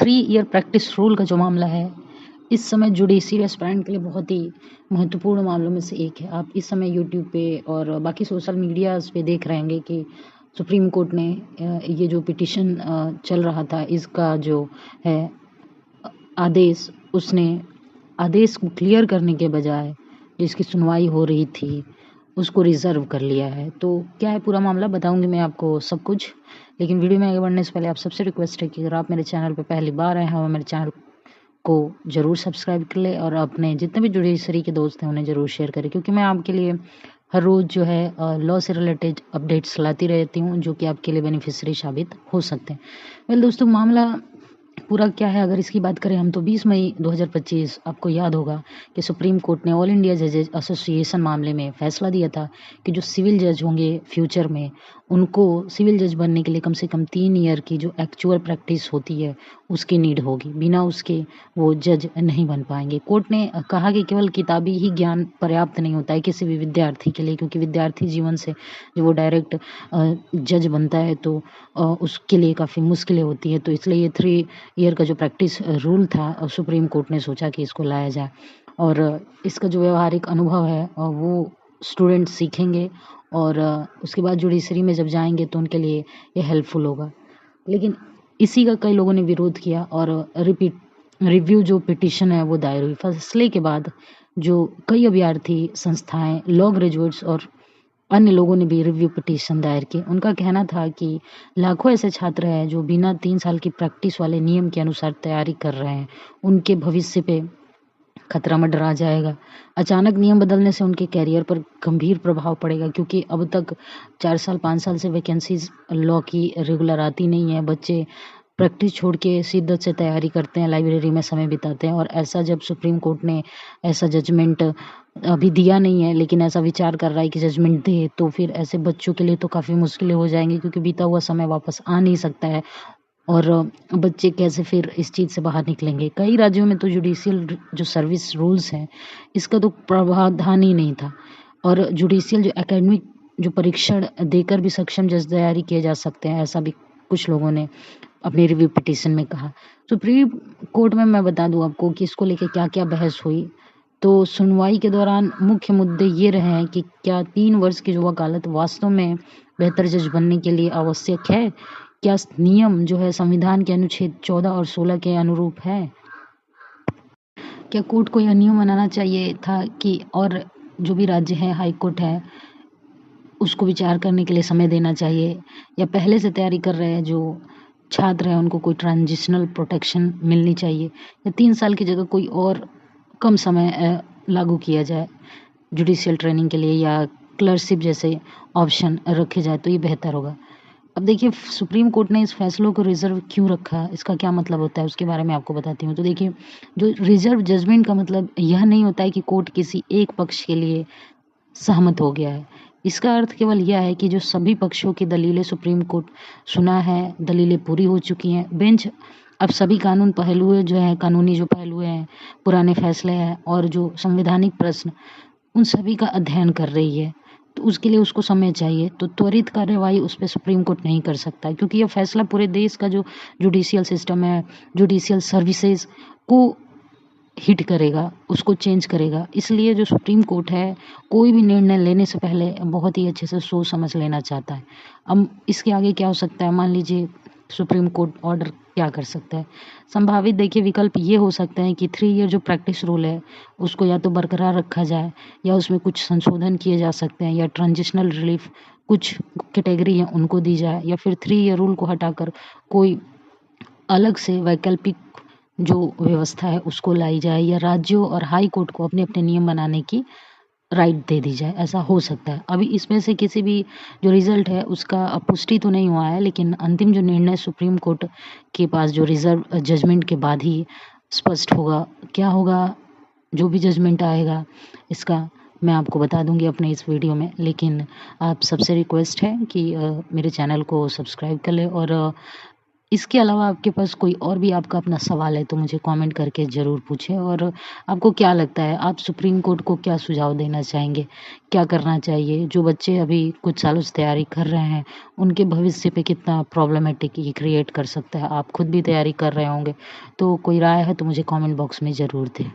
3 year practice rule का जो मामला है, इस समय जुडिशियल एस्पायरेंट के लिए बहुत ही महत्वपूर्ण मामलों में से एक है। आप इस समय यूट्यूब पे और बाकी सोशल मीडियाज़ पे देख रहे होंगे कि सुप्रीम कोर्ट ने ये जो पिटीशन चल रहा था, इसका जो है आदेश, उसने आदेश को क्लियर करने के बजाय जिसकी सुनवाई हो रही थी, उसको रिज़र्व कर लिया है। तो क्या है पूरा मामला, बताऊँगी मैं आपको सब कुछ। लेकिन वीडियो में आगे बढ़ने से पहले आप सबसे रिक्वेस्ट है कि अगर आप मेरे चैनल पे पहली बार आए हैं और मेरे चैनल को ज़रूर सब्सक्राइब कर लें और अपने जितने भी जुडिशरी के दोस्त हैं उन्हें ज़रूर शेयर करें, क्योंकि मैं आपके लिए हर रोज़ जो है लॉ से रिलेटेड अपडेट्स लाती रहती हूँ, जो कि आपके लिए बेनिफिशियरी साबित हो सकते हैं। वेल दोस्तों, मामला पूरा क्या है, अगर इसकी बात करें हम, तो 20 मई 2025 आपको याद होगा कि सुप्रीम कोर्ट ने ऑल इंडिया जजेज एसोसिएशन मामले में फैसला दिया था कि जो सिविल जज होंगे फ्यूचर में, उनको सिविल जज बनने के लिए कम से कम 3 ईयर की जो एक्चुअल प्रैक्टिस होती है उसकी नीड होगी, बिना उसके वो जज नहीं बन पाएंगे। कोर्ट ने कहा कि केवल किताबी ही ज्ञान पर्याप्त नहीं होता है किसी भी विद्यार्थी के लिए, क्योंकि विद्यार्थी जीवन से जो वो डायरेक्ट जज बनता है तो उसके लिए काफ़ी मुश्किलें होती है। तो इसलिए ये 3 ईयर का जो प्रैक्टिस रूल था, सुप्रीम कोर्ट ने सोचा कि इसको लाया जाए और इसका जो व्यावहारिक अनुभव है वो स्टूडेंट सीखेंगे और उसके बाद जुडिशरी में जब जाएंगे तो उनके लिए ये हेल्पफुल होगा। लेकिन इसी का कई लोगों ने विरोध किया और रिव्यू जो पिटीशन है वो दायर हुई। फैसले के बाद जो कई अभ्यर्थी संस्थाएं, लॉ ग्रेजुएट्स और अन्य लोगों ने भी रिव्यू पिटीशन दायर की। उनका कहना था कि लाखों ऐसे छात्र हैं जो बिना 3 साल की प्रैक्टिस वाले नियम के अनुसार तैयारी कर रहे हैं, उनके भविष्य पे खतरा मंडरा जाएगा। अचानक नियम बदलने से उनके करियर पर गंभीर प्रभाव पड़ेगा, क्योंकि अब तक 4 साल 5 साल से वैकेंसीज लॉ की रेगुलर आती नहीं है। बच्चे प्रैक्टिस छोड़ के शिद्दत से तैयारी करते हैं, लाइब्रेरी में समय बिताते हैं और ऐसा जब सुप्रीम कोर्ट ने ऐसा जजमेंट अभी दिया नहीं है, लेकिन ऐसा विचार कर रहा है कि जजमेंट दे, तो फिर ऐसे बच्चों के लिए तो काफ़ी मुश्किलें हो जाएंगी, क्योंकि बीता हुआ समय वापस आ नहीं सकता है और बच्चे कैसे फिर इस चीज़ से बाहर निकलेंगे। कई राज्यों में तो जुडिशियल जो सर्विस रूल्स हैं, इसका तो प्रावधान ही नहीं था और जुडिशियल जो एकेडमिक जो परीक्षण देकर भी सक्षम जज तैयारी किए जा सकते हैं, ऐसा भी कुछ लोगों ने अपनी रिव्यू पिटीशन में कहा। सुप्रीम कोर्ट में मैं बता दूं आपको कि इसको लेके क्या-क्या बहस हुई। तो सुनवाई के दौरान मुख्य मुद्दे ये रहे हैं कि क्या 3 वर्ष की जो वकालत वास्तव में बेहतर जज बनने के लिए आवश्यक है? क्या नियम जो है संविधान के अनुच्छेद 14 और 16 के अनुरूप है? क्या कोर्ट को यह नियम बनाना चाहिए था कि और जो भी राज्य है, हाई कोर्ट है, उसको विचार करने के लिए समय देना चाहिए, या पहले से तैयारी कर रहे हैं जो छात्र हैं उनको कोई ट्रांजिशनल प्रोटेक्शन मिलनी चाहिए, या 3 साल की जगह कोई और कम समय लागू किया जाए जुडिशियल ट्रेनिंग के लिए, या क्लर्कशिप जैसे ऑप्शन रखे जाए तो ये बेहतर होगा। अब देखिए, सुप्रीम कोर्ट ने इस फैसलों को रिजर्व क्यों रखा, इसका क्या मतलब होता है उसके बारे में आपको बताती हूँ। तो देखिए, जो रिजर्व जजमेंट का मतलब यह नहीं होता है कि कोर्ट किसी एक पक्ष के लिए सहमत हो गया है। इसका अर्थ केवल यह है कि जो सभी पक्षों की दलीलें सुप्रीम कोर्ट सुना है, दलीलें पूरी हो चुकी हैं। बेंच अब सभी कानूनी जो पहलू हैं, पुराने फैसले हैं और जो संवैधानिक प्रश्न, उन सभी का अध्ययन कर रही है। तो उसके लिए उसको समय चाहिए, तो त्वरित कार्यवाही उस पे सुप्रीम कोर्ट नहीं कर सकता है, क्योंकि यह फैसला पूरे देश का जो जुडिशियल सिस्टम है, जुडिशियल सर्विसेज को हिट करेगा, उसको चेंज करेगा। इसलिए जो सुप्रीम कोर्ट है, कोई भी निर्णय लेने से पहले बहुत ही अच्छे से सोच समझ लेना चाहता है। अब इसके आगे क्या हो सकता है, मान लीजिए सुप्रीम कोर्ट ऑर्डर क्या कर सकता है। संभावित देखिए विकल्प ये हो सकते हैं कि 3 ईयर जो प्रैक्टिस रूल है उसको या तो बरकरार रखा जाए, या उसमें कुछ संशोधन किए जा सकते हैं, या ट्रांजिशनल रिलीफ कुछ कैटेगरी है उनको दी जाए, या फिर 3 ईयर रूल को हटाकर कोई अलग से वैकल्पिक जो व्यवस्था है उसको लाई जाए, या राज्यों और हाई कोर्ट को अपने अपने नियम बनाने की राइट दे दी जाए। ऐसा हो सकता है। अभी इसमें से किसी भी जो रिजल्ट है उसका पुष्टि तो नहीं हुआ है, लेकिन अंतिम जो निर्णय सुप्रीम कोर्ट के पास जो रिजर्व जजमेंट के बाद ही स्पष्ट होगा। क्या होगा, जो भी जजमेंट आएगा इसका मैं आपको बता दूंगी अपने इस वीडियो में। लेकिन आप सबसे रिक्वेस्ट है कि मेरे चैनल को सब्सक्राइब कर ले और इसके अलावा आपके पास कोई और भी आपका अपना सवाल है तो मुझे कमेंट करके ज़रूर पूछें और आपको क्या लगता है आप सुप्रीम कोर्ट को क्या सुझाव देना चाहेंगे? क्या करना चाहिए? जो बच्चे अभी कुछ सालों से तैयारी कर रहे हैं, उनके भविष्य पे कितना प्रॉब्लमैटिक ये क्रिएट कर सकता है? आप खुद भी तैयारी कर रहे होंगे, तो कोई राय है तो मुझे कमेंट बॉक्स में ज़रूर दें।